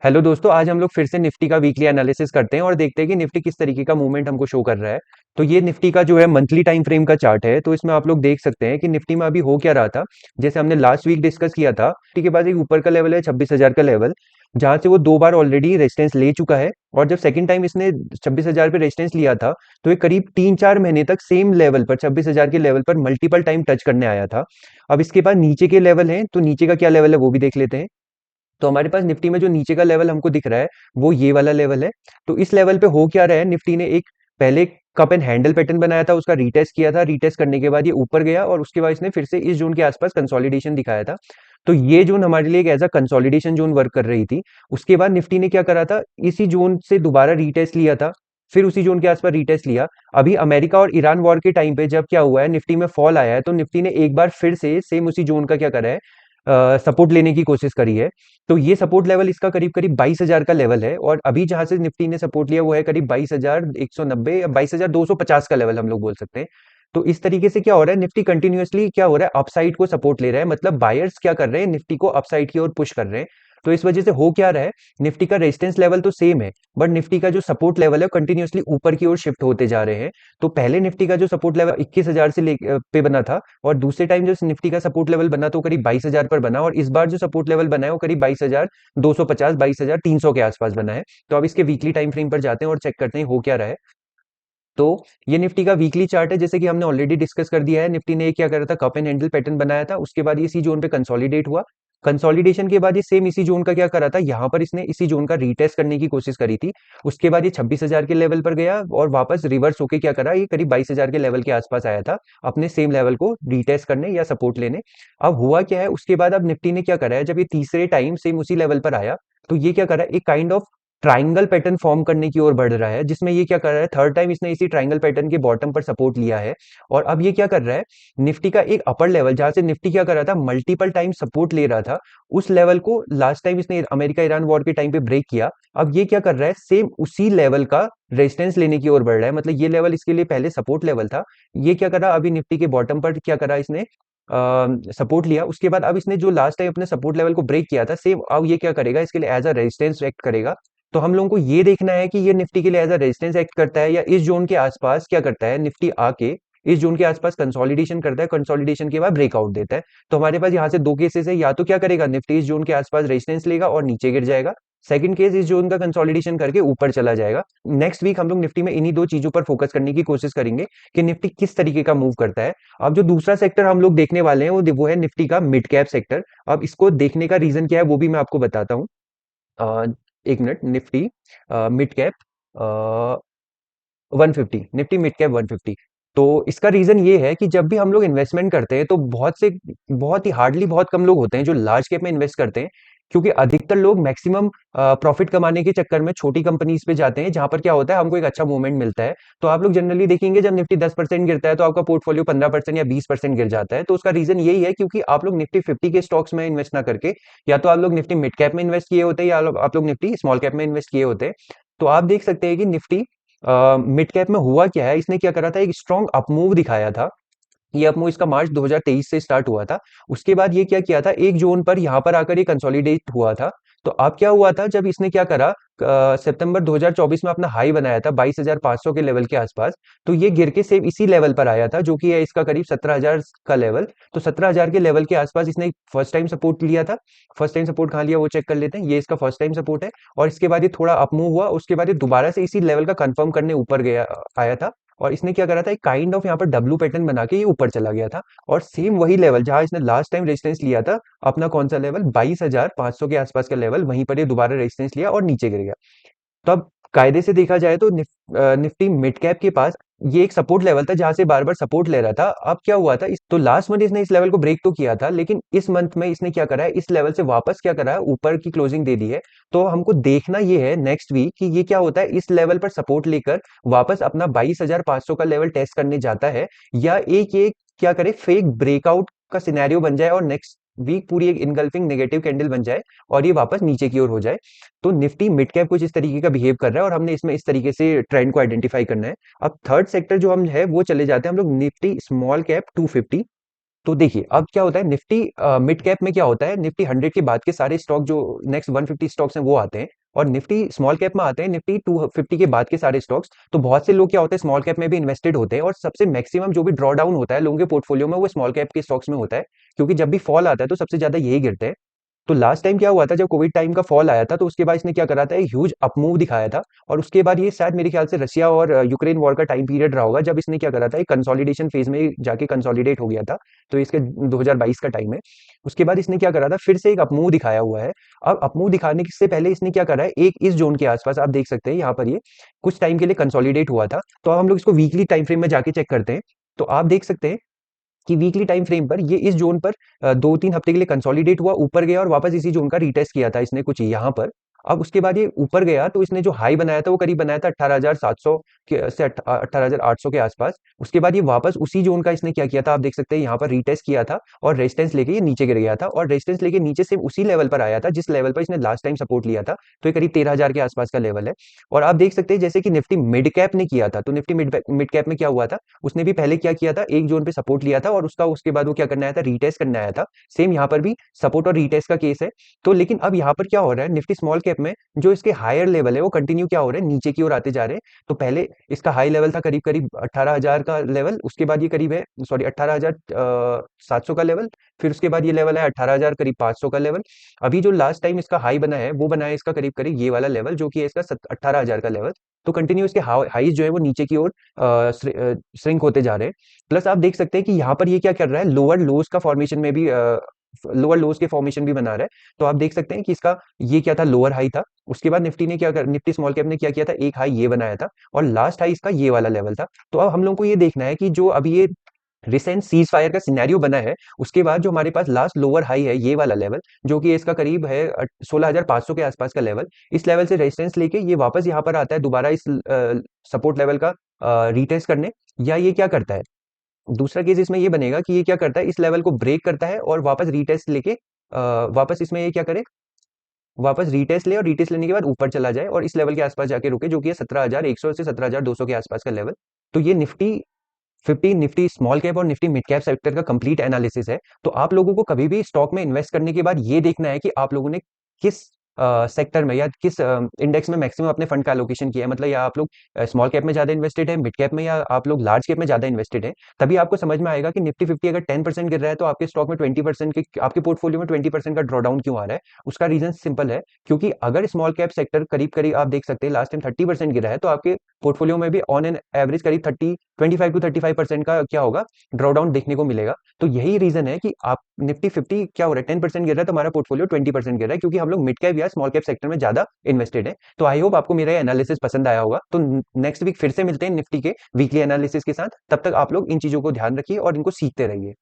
Hello दोस्तों, आज हम लोग फिर से निफ्टी का वीकली एनालिसिस करते हैं और देखते हैं कि निफ्टी किस तरीके का मूवमेंट हमको शो कर रहा है। तो ये निफ्टी का जो है मंथली टाइम फ्रेम का चार्ट है। तो इसमें आप लोग देख सकते हैं कि निफ्टी में अभी हो क्या रहा था। जैसे हमने लास्ट वीक डिस्कस किया था, निफ्टी के पास एक ऊपर का लेवल है 26,000 का लेवल, जहां से वो दो बार ऑलरेडी रेजिस्टेंस ले चुका है। और जब सेकंड टाइम इसने 26,000 पे रेजिस्टेंस लिया था, तो ये करीब 3-4 महीने तक सेम लेवल पर 26,000 के लेवल पर मल्टीपल टाइम टच करने आया था। अब इसके बाद नीचे के लेवल हैं, तो नीचे का क्या लेवल है वो भी देख लेते हैं। तो हमारे पास निफ्टी में जो नीचे का लेवल हमको दिख रहा है, वो ये वाला लेवल है। तो इस लेवल पे हो क्या रहा है, निफ्टी ने एक पहले कप एंड हैंडल पैटर्न बनाया था, उसका रीटेस्ट किया था। रीटेस्ट करने के बाद ये ऊपर गया और उसके बाद इसने फिर से इस जोन के आसपास कंसोलिडेशन दिखाया था। तो ये जोन हमारे लिए एक as a consolidation zone work कर रही थी। उसके बाद निफ्टी ने क्या करा था, इसी जोन से दोबारा रीटेस्ट लिया था, फिर उसी जोन के आसपास रीटेस्ट लिया। अभी अमेरिका और ईरान वॉर के टाइम पे जब क्या हुआ है, निफ्टी में फॉल आया है, तो निफ्टी ने एक बार फिर से सेम उसी जोन का क्या करा है, सपोर्ट लेने की कोशिश करी है। तो ये सपोर्ट लेवल इसका करीब करीब 22,000 का लेवल है, और अभी जहां से निफ्टी ने सपोर्ट लिया वो है करीब 22,190 या 22,250 का लेवल हम लोग बोल सकते हैं। तो इस तरीके से क्या हो रहा है, निफ्टी कंटिन्यूअसली क्या हो रहा है, अपसाइड को सपोर्ट ले रहा है। मतलब बायर्स क्या कर रहे हैं, निफ्टी को अपसाइड की ओर पुश कर रहे हैं। तो इस वजह से हो क्या रहा है, निफ्टी का रेजिस्टेंस लेवल तो सेम है, बट निफ्टी का जो सपोर्ट लेवल है कंटिन्यूअसली ऊपर की ओर शिफ्ट होते जा रहे हैं। तो पहले निफ्टी का जो सपोर्ट लेवल 21,000 से पे बना था, और दूसरे टाइम जो निफ्टी का सपोर्ट लेवल बना तो करीब 22,000 पर बना, और इस बार जो सपोर्ट लेवल बना है वो करीब 22,250 22,300 के आसपास बना है। तो अब इसके वीकली टाइम फ्रेम पर जाते हैं और चेक करते हैं हो क्या रहा है। तो ये निफ्टी का वीकली चार्ट है, जैसे कि हमने ऑलरेडी डिस्कस कर दिया है। निफ्टी ने क्या करा था, कप एंड हैंडल पैटर्न बनाया था, उसके बाद ये इसी जोन पे कंसोलिडेट हुआ। कंसोलिडेशन के बाद ये सेम इसी जोन का क्या करा था, यहाँ पर इसने इसी जोन का रीटेस्ट करने की कोशिश करी थी। उसके बाद ये 26,000 के लेवल पर गया और वापस रिवर्स होके क्या करा, ये करीब 22,000 के लेवल के आसपास आया था अपने सेम लेवल को रीटेस्ट करने या सपोर्ट लेने। अब हुआ क्या है, उसके बाद अब निफ्टी ने क्या करा है, जब ये तीसरे टाइम सेम उसी लेवल पर आया, तो ये क्या करा है, एक kind of triangle pattern form करने की ओर बढ़ रहा है, जिसमें ये क्या कर रहा है, थर्ड टाइम इसने इसी ट्राइंगल पैटर्न के बॉटम पर सपोर्ट लिया है। और अब ये क्या कर रहा है, निफ्टी का एक अपर लेवल जहां से निफ्टी क्या कर रहा था, मल्टीपल टाइम सपोर्ट ले रहा था, उस लेवल को लास्ट टाइम इसने अमेरिका ईरान वॉर के टाइम पे ब्रेक किया। अब ये क्या कर रहा है, सेम उसी लेवल का रेजिस्टेंस लेने की ओर बढ़ रहा है। मतलब ये लेवल इसके लिए पहले सपोर्ट लेवल था। ये क्या कर रहा, अभी निफ्टी के बॉटम पर क्या करा इसने, सपोर्ट लिया। उसके बाद अब इसने जो लास्ट टाइम अपने सपोर्ट लेवल को ब्रेक किया था, सेम अब ये क्या करेगा, इसके लिए एज अ रेजिस्टेंस एक्ट करेगा। तो हम लोगों को ये देखना है कि ये निफ्टी के लिए एज अ रेजिस्टेंस एक्ट करता है, या इस जोन के आसपास क्या करता है, निफ्टी आके इस जोन के आसपास कंसोलिडेशन करता है, कंसोलिडेशन के बाद ब्रेकआउट देता है। तो हमारे पास यहाँ से दो केसेस है, या तो क्या करेगा, निफ्टी इस जोन के आसपास रेजिस्टेंस लेगा और नीचे गिर जाएगा। सेकंड केस, इस जोन का कंसोलिडेशन करके ऊपर चला जाएगा। नेक्स्ट वीक हम लोग निफ्टी में इन्हीं दो चीजों पर फोकस करने की कोशिश करेंगे कि निफ्टी किस तरीके का मूव करता है। अब जो दूसरा सेक्टर हम लोग देखने वाले हैं वो है निफ्टी का मिड कैप सेक्टर। अब इसको देखने का रीजन क्या है वो भी मैं आपको बताता हूँ। अ, एक minute, Nifty mid cap 150, Nifty mid cap 150। तो इसका रीजन ये है कि जब भी हम लोग इन्वेस्टमेंट करते हैं, तो बहुत ही हार्डली बहुत कम लोग होते हैं जो लार्ज कैप में इन्वेस्ट करते हैं, क्योंकि अधिकतर लोग मैक्सिमम प्रॉफिट कमाने के चक्कर में छोटी कंपनीज पे जाते हैं, जहां पर क्या होता है, हमको एक अच्छा मूवमेंट मिलता है। तो आप लोग जनरली देखेंगे जब निफ्टी 10% गिरता है, तो आपका पोर्टफोलियो 15% या 20% गिर जाता है। तो उसका रीजन यही है, क्योंकि आप लोग निफ्टी 50 के स्टॉक्स में इन्वेस्ट ना करके, या तो आप लोग निफ्टी मिड कैप में इन्वेस्ट किए होते हैं, या आप लोग निफ्टी स्मॉल कैप में इन्वेस्ट किए होते हैं। तो आप देख सकते हैं कि निफ्टी मिड कैप में हुआ क्या है, इसने क्या करा था, एक स्ट्रॉन्ग अपमूव दिखाया था। ये अपमूव इसका मार्च 2023 से स्टार्ट हुआ था। उसके बाद ये क्या किया था, एक जोन पर यहाँ पर आकर ये कंसोलिडेट हुआ था। तो अब क्या हुआ था, जब इसने क्या करा, सितंबर 2024 में अपना हाई बनाया था 22,500 के लेवल के आसपास। तो ये गिर के सेम इसी लेवल पर आया था, जो कि है इसका करीब 17,000 का लेवल। तो 17,000 के लेवल के आसपास इसने फर्स्ट टाइम सपोर्ट लिया था। फर्स्ट टाइम सपोर्ट कहाँ लिया वो चेक कर लेते हैं। ये इसका फर्स्ट टाइम सपोर्ट है, और इसके बाद ये थोड़ा अपमूव हुआ, उसके बाद ये दोबारा से इसी लेवल का कंफर्म करने ऊपर गया, आया था। और इसने क्या करा था, एक काइंड ऑफ यहाँ पर डब्लू पैटर्न बना के ये ऊपर चला गया था। और सेम वही लेवल जहां इसने लास्ट टाइम रेजिस्टेंस लिया था, अपना कौन सा लेवल, 22,500 के आसपास का लेवल, वहीं पर ये दोबारा रेजिस्टेंस लिया और नीचे गिर गया। तो अब कायदे से देखा जाए तो निफ्टी मिड कैप के पास ये एक सपोर्ट लेवल था, जहां से बार बार सपोर्ट ले रहा था। अब क्या हुआ था, तो लास्ट मंथ इसने इस लेवल को ब्रेक तो किया था, लेकिन इस मंथ में इसने क्या करा है, इस लेवल से वापस क्या करा है, ऊपर की क्लोजिंग दे दी है। तो हमको देखना ये है नेक्स्ट वीक कि ये क्या होता है, इस लेवल पर सपोर्ट लेकर वापस अपना 22,500 का लेवल टेस्ट करने जाता है, या एक एक क्या करे, फेक ब्रेकआउट का सिनेरियो बन जाए और नेक्स्ट वीक पूरी एक इनगल्फिंग नेगेटिव कैंडल बन जाए और ये वापस नीचे की ओर हो जाए। तो निफ्टी मिड कैप कुछ इस तरीके का बिहेव कर रहा है, और हमने इसमें इस तरीके से ट्रेंड को आइडेंटिफाई करना है। अब थर्ड सेक्टर जो हम है वो चले जाते हैं हम लोग निफ्टी स्मॉल कैप 250। तो देखिए अब क्या होता है निफ्टी मिड कैप में क्या होता है, निफ्टी 100 के बाद के सारे स्टॉक जो नेक्स्ट 150 स्टॉक्स हैं वो आते हैं, और निफ्टी स्मॉल कैप में आते हैं निफ्टी 250 के बाद के सारे स्टॉक्स। तो बहुत से लोग क्या होते हैं स्मॉल कैप में भी इन्वेस्टेड होते हैं, और सबसे मैक्सिमम जो भी ड्रॉ डाउन होता है लोगों के पोर्टफोलियो में वो स्मॉल कैप के स्टॉक्स में होता है, क्योंकि जब भी फॉल आता है तो सबसे ज्यादा यही गिरते हैं। तो लास्ट टाइम क्या हुआ था जब कोविड टाइम का फॉल आया था, तो उसके बाद इसने क्या करा था, एक ह्यूज अप मूव दिखाया था। और उसके बाद ये शायद मेरे ख्याल से रशिया और यूक्रेन वॉर का टाइम पीरियड रहा होगा, जब इसने क्या करा था एक कंसोलिडेशन फेज में जाके कंसोलिडेट हो गया था। तो इसके 2022 का टाइम है। उसके बाद इसने क्या करा था, फिर से एक अप मूव दिखाया हुआ है। अब अप मूव दिखाने से पहले इसने क्या करा है, एक इस जोन के आसपास आप देख सकते हैं यहाँ पर ये कुछ टाइम के लिए कंसोलिडेट हुआ था। तो अब हम लोग इसको वीकली टाइम फ्रेम में जाके चेक करते हैं। तो आप देख सकते हैं कि वीकली टाइम फ्रेम पर ये इस जोन पर 2-3 हफ्ते के लिए कंसोलिडेट हुआ, ऊपर गया और वापस इसी जोन का रीटेस्ट किया था इसने कुछ यहाँ पर। अब उसके बाद ये ऊपर गया तो इसने जो हाई बनाया था वो करीब बनाया था 18,700 के से 18,800 के आसपास। उसके बाद ये वापस उसी जोन का इसने क्या किया था, आप देख सकते हैं यहाँ पर रीटेस्ट किया था और रेजिस्टेंस लेके ये नीचे गिर गया था, और रेजिस्टेंस लेके नीचे से उसी लेवल पर आया था जिस लेवल पर इसने लास्ट टाइम सपोर्ट लिया था। तो ये करीब 13,000 के आसपास का लेवल है। और आप देख सकते हैं जैसे कि निफ्टी मिड कैप ने किया था, तो निफ्टी मिड कैप में क्या हुआ था, उसने भी पहले क्या किया था, एक जोन पे सपोर्ट लिया था और उसका उसके बाद वो क्या करना आया था, रीटेस्ट करना आया था। सेम यहाँ पर भी सपोर्ट और रीटेस्ट का केस है। तो लेकिन अब यहाँ पर क्या हो रहा है, निफ्टी स्मॉल कैप में जो इसके हायर लेवल है वो कंटिन्यू क्या हो रहे हैं, नीचे की ओर आते जा रहे हैं। तो पहले इसका हाई लेवल था करीब करीब 18,000 का लेवल, उसके बाद ये करीब है सॉरी 18,700 का लेवल, फिर उसके बाद ये लेवल है 18,000 करीब 500 का लेवल। अभी जो लास्ट टाइम इसका हाई बना है वो बना है इसका करीब करीब ये वाला लेवल जो कि है इसका 18,000 का लेवल। तो कंटिन्यू इसके हाईज जो है वो नीचे की ओर श्रिंक होते जा रहे हैं। प्लस आप देख सकते हैं कि यहाँ पर ये क्या कर रहा है, लोअर लोज का फॉर्मेशन में भी लोअर लोज के फॉर्मेशन भी बना रहा है। तो आप देख सकते हैं कि इसका ये क्या था, लोअर हाई था। उसके बाद निफ्टी स्मॉल कैप ने क्या किया था, एक हाई ये बनाया था और लास्ट हाई इसका ये वाला लेवल था। तो अब हम लोग को ये देखना है कि जो अभी ये रिसेंट सीज फायर का सिनेरियो बना है, उसके बाद जो हमारे पास लास्ट लोअर हाई है ये वाला लेवल जो कि इसका करीब है 16,500 के आसपास का लेवल, इस लेवल से रेजिस्टेंस लेके ये वापस यहाँ पर आता है दोबारा इस सपोर्ट लेवल का रीटेस्ट करने, या ये क्या करता है, दूसरा केस इसमें ये बनेगा कि ये क्या करता है, इस लेवल को ब्रेक करता है और वापस रीटेस्ट लेके वापस इसमें ये क्या करे, वापस रीटेस्ट ले और रीटेस्ट लेने के बाद ऊपर चला जाए और इस लेवल के आसपास जाके रुके जो कि है 17,100 से 17,200 के आसपास का लेवल। तो ये निफ्टी 50, निफ्टी स्मॉल कैप और निफ्टी मिड कैप सेक्टर का कंप्लीट एनालिसिस है। तो आप लोगों को कभी भी स्टॉक में इन्वेस्ट करने के बाद ये देखना है कि आप लोगों ने किस सेक्टर में या किस इंडेक्स में मैक्सिमम अपने फंड का एलोकेशन किया है, मतलब या आप लोग स्मॉल कैप में ज्यादा इन्वेस्टेड है, मिड कैप में, या आप लोग लार्ज कैप में ज्यादा इन्वेस्टेड है। तभी आपको समझ में आएगा कि निफ्टी 50 अगर 10% गिर रहा है तो आपके स्टॉक में 20% के आपके पोर्टफोलियो में 20% का ड्रॉडाउन क्यों आ रहा है। उसका रीजन सिंपल है, क्योंकि अगर स्मॉल कैप सेक्टर करीब करीब आप देख सकते हैं लास्ट टाइम 30% गिरा है, तो आपके पोर्टफोलियो में भी ऑन एन एवरेज करीब 25 to 35% का क्या होगा, ड्रॉडाउन देखने को मिलेगा। तो यही रीजन है कि आप निफ्टी 50 क्या हो रहा है, 10% गिर रहा है तो हमारा पोर्टफोलियो 20% गिर रहा है, क्योंकि हम लोग मिड कैप या स्मॉल कैप सेक्टर में ज्यादा इन्वेस्टेड है। तो आई होप आपको मेरा एनालिसिस पसंद आया होगा। तो नेक्स्ट वीक फिर से मिलते हैं निफ्टी के वीकली एनालिसिस के साथ। तब तक आप लोग इन चीजों को ध्यान रखिए और इनको सीखते रहिए।